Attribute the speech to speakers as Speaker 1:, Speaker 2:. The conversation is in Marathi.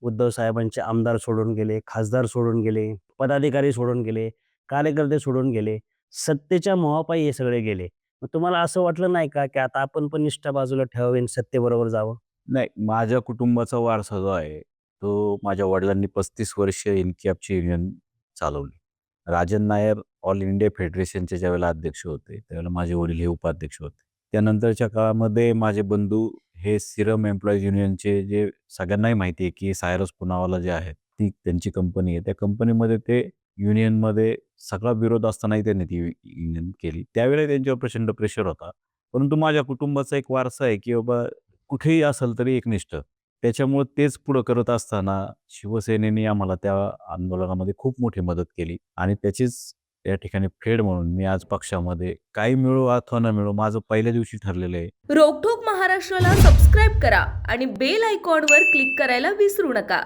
Speaker 1: उद्धव साहेबांचे आमदार सोडून गेले, खासदार सोडून गेले, पदाधिकारी सोडून गेले, कार्यकर्ते सोडून गेले. सत्तेच्या मोहापायी हे सगळे गेले. मग तुम्हाला असं वाटलं नाही का, की आता आपण पण निष्ठा बाजूला ठेवावी आणि सत्तेबरोबर जावं?
Speaker 2: नाही, माझ्या कुटुंबाचा वारसा जो आहे, तो माझ्या वडिलांनी 35 वर्ष इन्कियाबची युनियन चालवली. राजन नायर ऑल इंडिया फेडरेशनचे ज्यावेळेला अध्यक्ष होते, त्यावेळेला माझे वडील हे उपाध्यक्ष होते. त्यानंतरच्या काळामध्ये माझे बंधू हे सिरम एम्प्लॉईज युनियनचे जे सगळ्यांनाही माहिती आहे, की सायरस पुनावाला जे आहेत, ती त्यांची कंपनी आहे. त्या कंपनीमध्ये ते युनियनमध्ये सगळा विरोध असतानाही त्यांनी ती युनियन केली. त्यावेळेला त्यांच्यावर प्रचंड प्रेशर होता. परंतु माझ्या कुटुंबाचा एक वारसा आहे, की बाबा कुठेही असेल तरी एकनिष्ठ. त्याच्यामुळे तेच पुढं करत असताना शिवसेनेने आम्हाला त्या आंदोलनामध्ये खूप मोठी मदत केली आणि त्याचीच या ठिकाणी फेड म्हणून मी आज पक्षामध्ये काही मिळो अथवा न मिळो माझं पहिल्या दिवशी ठरलेलं आहे.
Speaker 3: रोकठोक महाराष्ट्राला सबस्क्राईब करा आणि बेल आयकॉनवर क्लिक करायला विसरू नका.